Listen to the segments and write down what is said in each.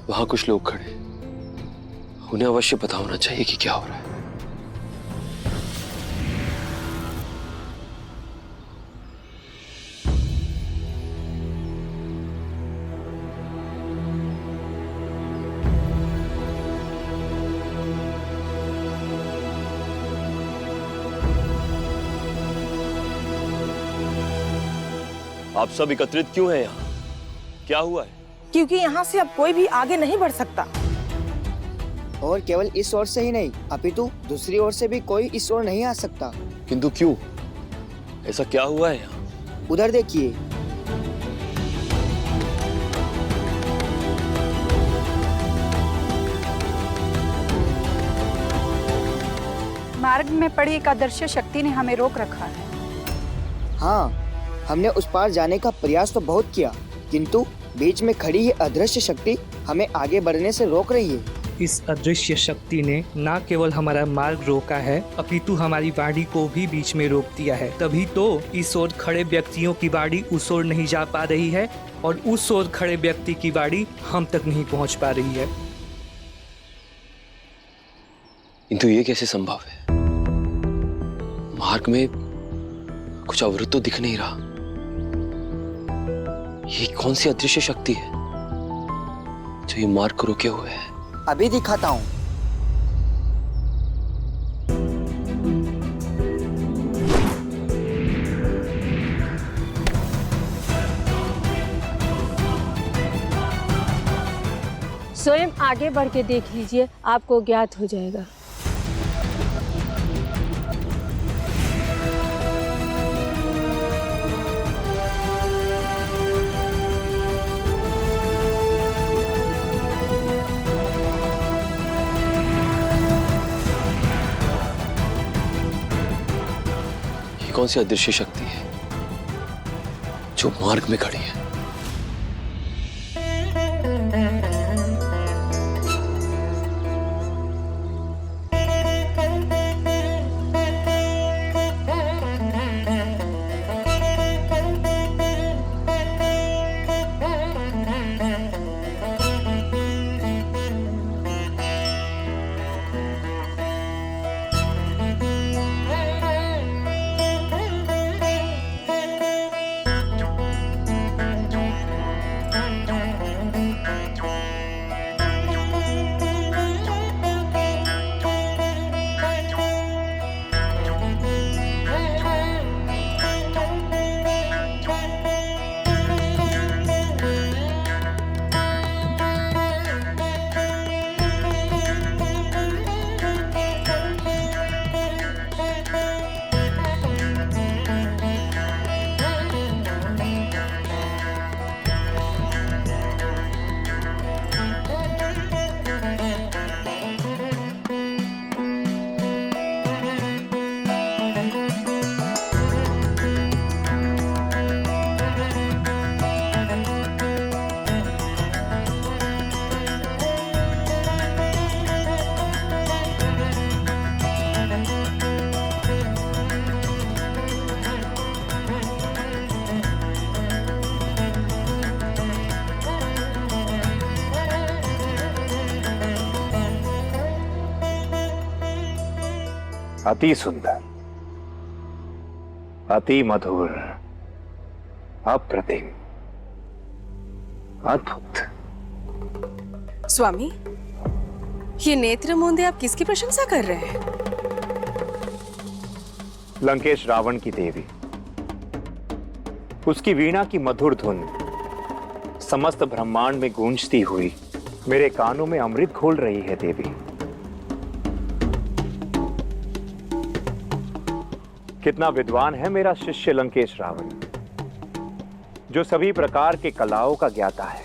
वहां कुछ लोग खड़े, उन्हें अवश्य पता होना चाहिए कि क्या हो रहा है। आप सब एकत्रित क्यों हैं यहाँ? क्या हुआ है? क्योंकि यहाँ से अब कोई भी आगे नहीं बढ़ सकता। और केवल इस ओर से ही नहीं, अपितु दूसरी ओर से भी कोई इस ओर नहीं आ सकता। किंतु क्यों? ऐसा क्या हुआ है यहाँ? उधर देखिए। मार्ग में पड़ी एक अदृश्य शक्ति ने हमें रोक रखा है। हाँ, हमने उस पार जाने का प्रयास तो बहुत किया, किंतु बीच में खड़ी ये अदृश्य शक्ति हमें आगे बढ़ने से रोक रही है। इस अदृश्य शक्ति ने न केवल हमारा मार्ग रोका है, अपितु हमारी वाणी को भी बीच में रोक दिया है। तभी तो इस ओर खड़े व्यक्तियों की वाणी उस ओर नहीं जा पा रही है और उस ओर खड़े व्यक्ति की वाणी हम तक नहीं पहुंच पा रही है। किंतु ये कैसे संभव है? मार्ग में कुछ अवरुद्ध तो दिख नहीं रहा। ये कौन सी अदृश्य शक्ति है जो ये मार्ग को रोके हुए है? अभी दिखाता हूँ। स्वयं आगे बढ़ के देख लीजिए, आपको ज्ञात हो जाएगा। कौन सी अदृश्य शक्ति है जो मार्ग में खड़ी है? अति सुंदर, अति मधुर, अप्रतिम, अद्भुत। स्वामी, ये नेत्र मूंदे आप किसकी प्रशंसा कर रहे हैं? लंकेश रावण की देवी। उसकी वीणा की मधुर धुन समस्त ब्रह्मांड में गूंजती हुई मेरे कानों में अमृत घोल रही है देवी। कितना विद्वान है मेरा शिष्य लंकेश रावण, जो सभी प्रकार के कलाओं का ज्ञाता है।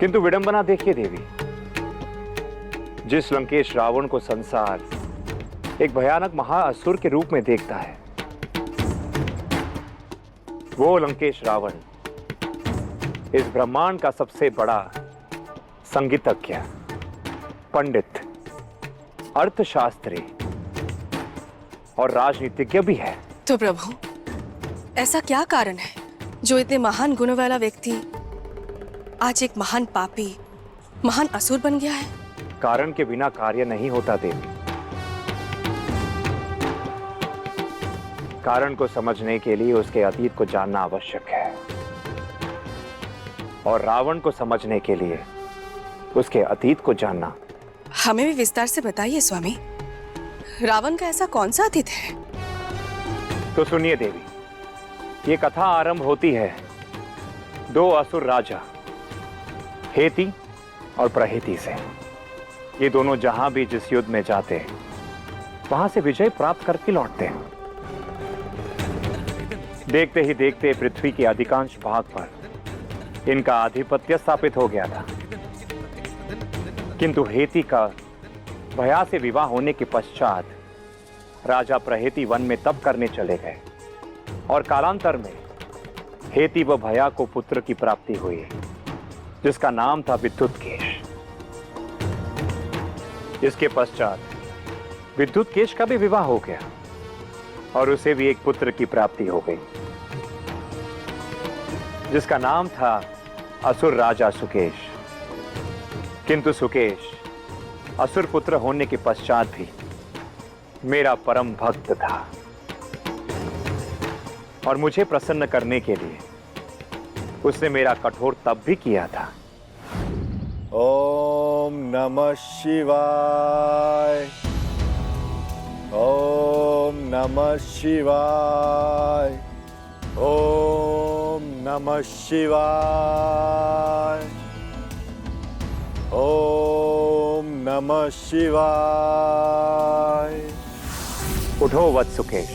किंतु विडंबना देखिए देवी, जिस लंकेश रावण को संसार एक भयानक महाअसुर के रूप में देखता है, वो लंकेश रावण इस ब्रह्मांड का सबसे बड़ा संगीतज्ञ, पंडित, अर्थशास्त्री और राजनीतिज्ञ भी है। तो प्रभु, ऐसा क्या कारण है जो इतने महान गुणों वाला व्यक्ति आज एक महान पापी, महान असुर बन गया है? कारण के बिना कार्य नहीं होता देवी। कारण को समझने के लिए उसके अतीत को जानना आवश्यक है, और रावण को समझने के लिए उसके अतीत को जानना। हमें भी विस्तार से बताइए स्वामी, रावण का ऐसा कौन सा अतीत है? तो सुनिए देवी, ये कथा आरंभ होती है दो असुर राजा हेती और प्रहेती से। ये दोनों जहां भी जिस युद्ध में जाते वहां से विजय प्राप्त करके लौटते। देखते ही देखते पृथ्वी के अधिकांश भाग पर इनका आधिपत्य स्थापित हो गया था। किंतु हेती का भया से विवाह होने के पश्चात राजा प्रहेती वन में तप करने चले गए, और कालांतर में हेती व भया को पुत्र की प्राप्ति हुई, जिसका नाम था विद्युतकेश। इसके पश्चात विद्युतकेश का भी विवाह हो गया, और उसे भी एक पुत्र की प्राप्ति हो गई, जिसका नाम था असुर राजा सुकेश। किंतु सुकेश असुर पुत्र होने के पश्चात भी मेरा परम भक्त था, और मुझे प्रसन्न करने के लिए उसने मेरा कठोर तप भी किया था। ओम नमः शिवाय, ओम नमः शिवाय, ओम नमः शिवाय, ओम नमः शिवाय। उठो वत्स सुकेश,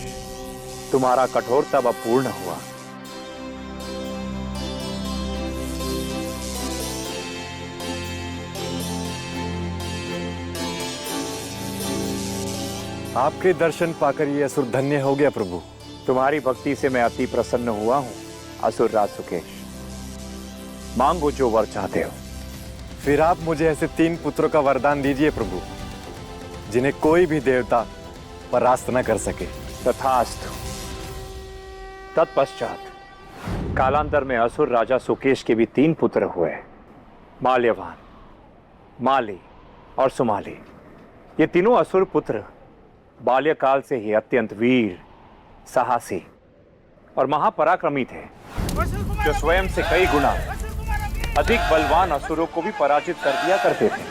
तुम्हारा कठोर तप अब पूर्ण हुआ। आपके दर्शन पाकर ये असुर धन्य हो गया प्रभु। तुम्हारी भक्ति से मैं अति प्रसन्न हुआ हूं असुर राज सुकेश। मांगो जो वर चाहते हो। फिर आप मुझे ऐसे 3 पुत्रों का वरदान दीजिए प्रभु, जिन्हें कोई भी देवता परास्त न कर सके। तथास्तु। तत्पश्चात कालांतर में असुर राजा सुकेश के भी 3 पुत्र हुए, माल्यवान, माली और सुमाली। ये तीनों असुर पुत्र बाल्यकाल से ही अत्यंत वीर, साहसी और महापराक्रमी थे, जो स्वयं से कई गुना अधिक बलवान असुरों को भी पराजित कर दिया करते थे।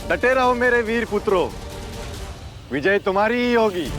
डटे रहो मेरे वीर पुत्रों, विजय तुम्हारी ही होगी।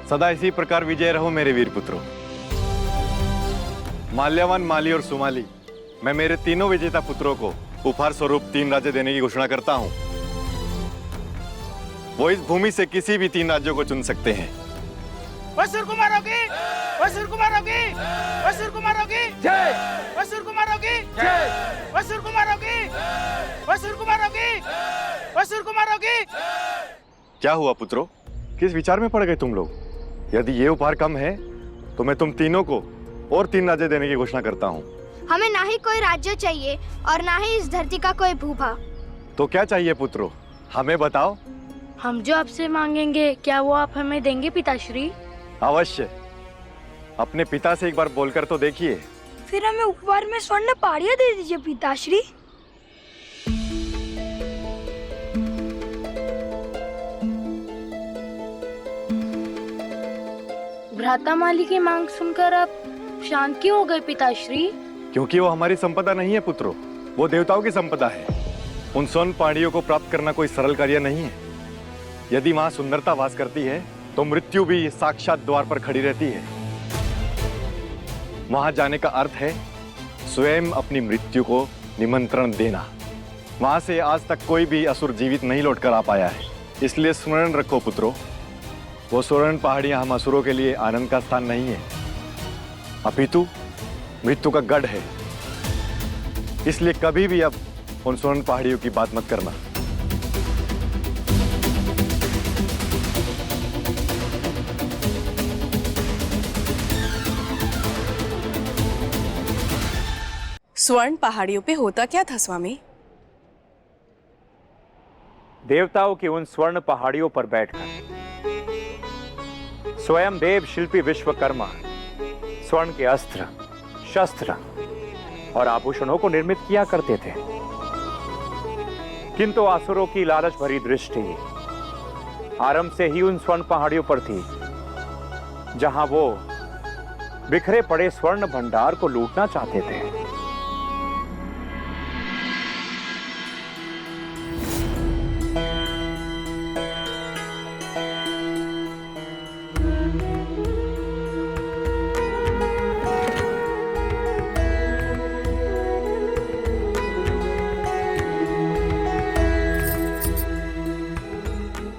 सदा इसी प्रकार विजय रहो मेरे वीर पुत्रों। माल्यवान, माली और सुमाली, मैं मेरे तीनों विजेता पुत्रों को उपहार स्वरूप 3 राज्य देने की घोषणा करता हूं। वो इस भूमि से किसी भी 3 राज्यों को चुन सकते हैं। असुर को मारोगी, असुर को मारोगी, असुर को मारोगी, जय। असुर को मारोगी, जय। असुर को मारोगी, असुर को मारोगी, असुर को मारोगी। क्या हुआ पुत्रों? किस विचार में पड़ गए तुम लोग? यदि ये उपहार कम है तो मैं तुम तीनों को और 3 राज्य देने की घोषणा करता हूँ। हमें ना ही कोई राज्य चाहिए और ना ही इस धरती का कोई भूभाग। तो क्या चाहिए पुत्रों, हमें बताओ। हम जो आपसे मांगेंगे क्या वो आप हमें देंगे पिताश्री? अवश्य, अपने पिता से एक बार बोलकर तो देखिए। फिर हमें उपहार में स्वर्ण पहाड़ियाँ दे दीजिए पिताश्री। भ्राता माली की मांग सुनकर आप शांत क्यों हो गए पिताश्री? क्योंकि वो हमारी संपदा नहीं है पुत्रों, वो देवताओं की संपदा है। उन स्वर्ण पहाड़ियों को प्राप्त करना कोई सरल कार्य नहीं है। यदि वहां सुंदरता वास करती है तो मृत्यु भी साक्षात द्वार पर खड़ी रहती है। वहां जाने का अर्थ है स्वयं अपनी मृत्यु को निमंत्रण देना। वहां से आज तक कोई भी असुर जीवित नहीं लौटकर आ पाया है। इसलिए स्मरण रखो पुत्रों, वो स्वर्ण पहाड़ियां हम असुरों के लिए आनंद का स्थान नहीं है, अपितु मृत्यु का गढ़ है। इसलिए कभी भी अब उन स्वर्ण पहाड़ियों की बात मत करना। स्वर्ण पहाड़ियों पे होता क्या था स्वामी? देवताओं की उन स्वर्ण पहाड़ियों पर बैठकर स्वयं देव शिल्पी विश्वकर्मा स्वर्ण के अस्त्र, शस्त्र और आभूषणों को निर्मित किया करते थे। किंतु असुरों की लालच भरी दृष्टि आरंभ से ही उन स्वर्ण पहाड़ियों पर थी, जहां वो बिखरे पड़े स्वर्ण भंडार को लूटना चाहते थे।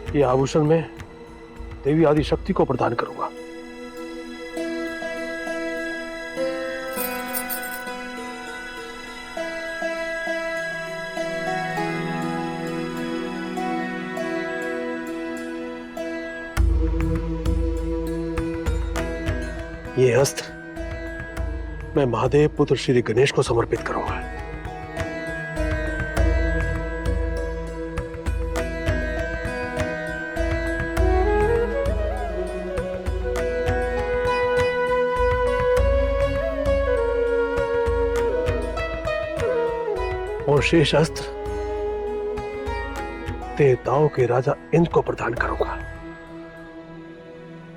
ये आभूषण मैं देवी आदि शक्ति को प्रदान करूंगा। ये अस्त्र मैं महादेव पुत्र श्री गणेश को समर्पित करूंगा। और शेष अस्त्र देवताओं के राजा इंद्र को प्रदान करूंगा,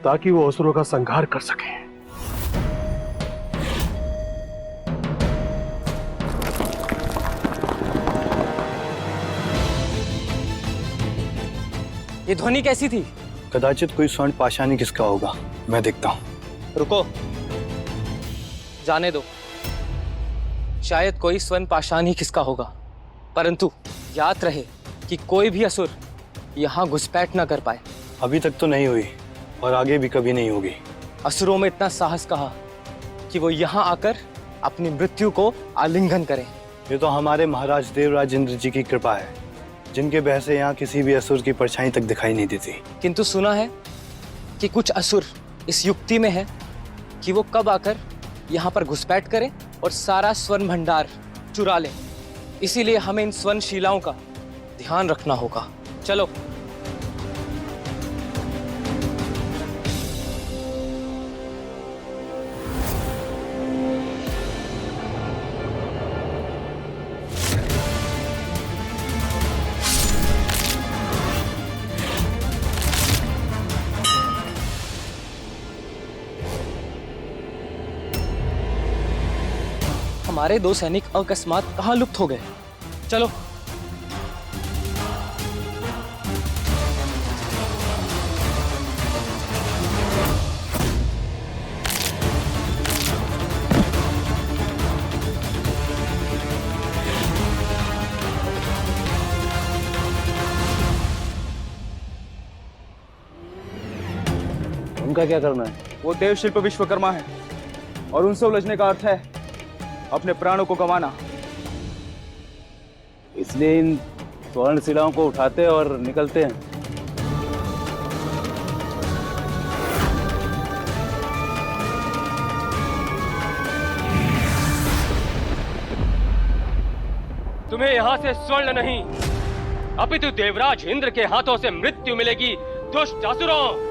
ताकि वो असुरों का संहार कर सके। ये ध्वनि कैसी थी? कदाचित कोई स्वर्ण पाषाणी किसका होगा, मैं देखता हूं। रुको, जाने दो। शायद कोई स्वर्ण पाषाण ही किसका होगा, परंतु याद रहे कि कोई भी असुर यहाँ घुसपैठ न कर पाए। अभी तक तो नहीं हुई और आगे भी कभी नहीं होगी। असुरों में इतना साहस कहा कि वो यहाँ आकर अपनी मृत्यु को आलिंगन करें। ये तो हमारे महाराज देवराज इंद्र जी की कृपा है, जिनके बह से यहाँ किसी भी असुर की परछाई तक दिखाई नहीं देती। किंतु सुना है कि कुछ असुर इस युक्ति में है कि वो कब आकर यहाँ पर घुसपैठ करें और सारा स्वर्ण भंडार चुरा लें। इसीलिए हमें इन स्वर्ण शिलाओं का ध्यान रखना होगा। चलो। हमारे 2 सैनिक अकस्मात कहाँ लुप्त हो गए? चलो। उनका आपका क्या करना है? वो देव शिल्प विश्वकर्मा है और उनसे उलझने का अर्थ है अपने प्राणों को गंवाना। इसलिए इन स्वर्ण शिलाओं को उठाते और निकलते हैं। तुम्हें यहाँ से स्वर्ण नहीं अपितु देवराज इंद्र के हाथों से मृत्यु मिलेगी, दुष्ट असुरों।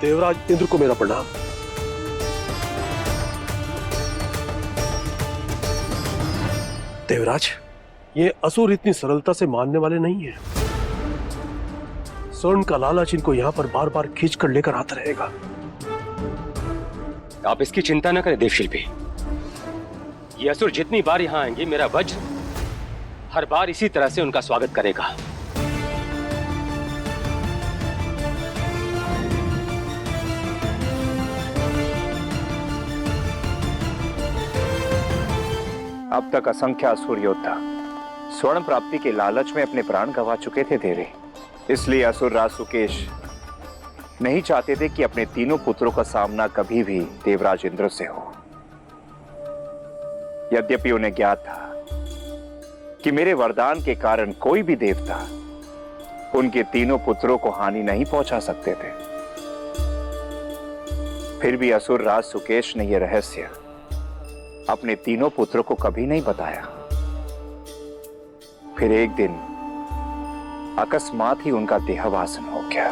देवराज इंद्र को मेरा प्रणाम। देवराज, ये असुर इतनी सरलता से मानने वाले नहीं है। स्वर्ण का लालच इनको यहाँ पर बार बार खींच कर लेकर आता रहेगा। आप इसकी चिंता न करें देवशिल्पी। ये असुर जितनी बार यहाँ आएंगे, मेरा वज्र हर बार इसी तरह से उनका स्वागत करेगा। अब तक असंख्य असुर योद्धा स्वर्ण प्राप्ति के लालच में अपने प्राण गंवा चुके थे देवी। इसलिए असुर राज सुकेश नहीं चाहते थे कि अपने तीनों पुत्रों का सामना कभी भी देवराज इंद्र से हो। यद्यपि उन्हें ज्ञात था कि मेरे वरदान के कारण कोई भी देवता उनके तीनों पुत्रों को हानि नहीं पहुंचा सकते थे, फिर भी असुर राज सुकेश ने यह रहस्य अपने तीनों पुत्रों को कभी नहीं बताया। फिर एक दिन अकस्मात ही उनका देहावसान हो गया।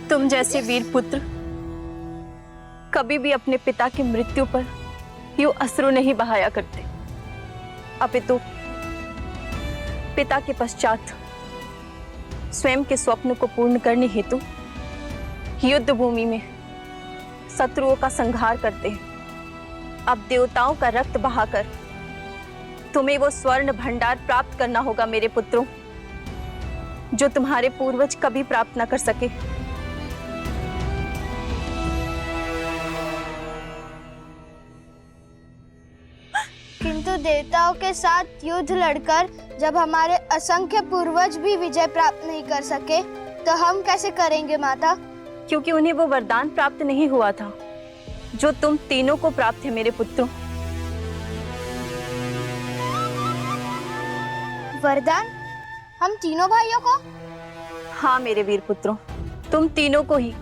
तुम जैसे वीर पुत्र कभी भी अपने पिता की मृत्यु पर यूं अश्रु नहीं बहाया करते, अपितु पिता के पश्चात स्वयं के स्वप्न को पूर्ण करने हेतु युद्ध भूमि में शत्रुओं का संहार करते हैं। अब देवताओं का रक्त बहाकर तुम्हें वो स्वर्ण भंडार प्राप्त करना होगा मेरे पुत्रों, जो तुम्हारे पूर्वज कभी प्राप्त न कर सके। किंतु देवताओं के साथ युद्ध लड़कर जब हमारे असंख्य पूर्वज भी विजय प्राप्त नहीं कर सके, तो हम कैसे करेंगे माता? क्योंकि उन्हें वो वरदान प्राप्त नहीं हुआ था जो तुम तीनों को प्राप्त है मेरे पुत्रों। वरदान? हम तीनों भाइयों को? हाँ मेरे वीर पुत्रों, तुम तीनों को ही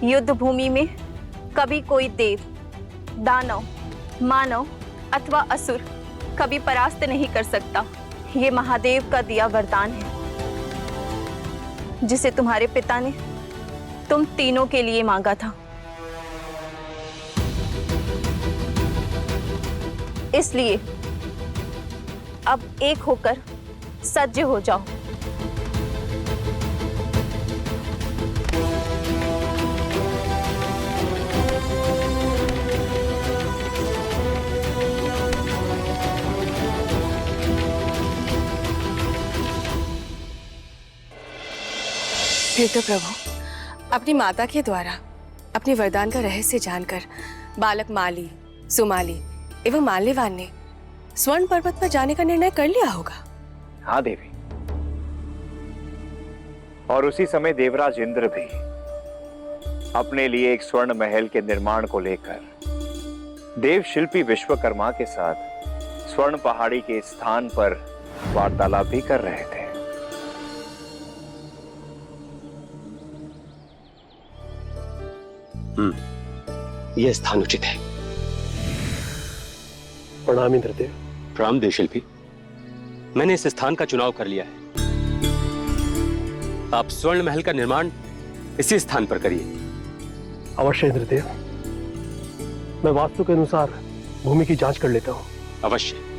युद्ध भूमि में कभी कोई देव, दानव, मानव अथवा असुर कभी परास्त नहीं कर सकता। ये महादेव का दिया वरदान है, जिसे तुम्हारे पिता ने तुम तीनों के लिए मांगा था। इसलिए अब एक होकर सज्ज हो जाओ। फिर तो प्रभु अपनी माता के द्वारा अपने वरदान का रहस्य जानकर बालक माली, सुमाली एवं माल्यवान ने स्वर्ण पर्वत पर जाने का निर्णय कर लिया होगा। हाँ देवी, और उसी समय देवराज इंद्र भी अपने लिए एक स्वर्ण महल के निर्माण को लेकर देव शिल्पी विश्वकर्मा के साथ स्वर्ण पहाड़ी के स्थान पर वार्तालाप भी कर रहे थे। यह स्थान उचित है। प्रणाम इंद्रदेव। प्रणाम देवशिल्पी। मैंने इस स्थान का चुनाव कर लिया है। आप स्वर्ण महल का निर्माण इसी स्थान पर करिए। अवश्य इंद्रदेव, मैं वास्तु के अनुसार भूमि की जांच कर लेता हूँ। अवश्य।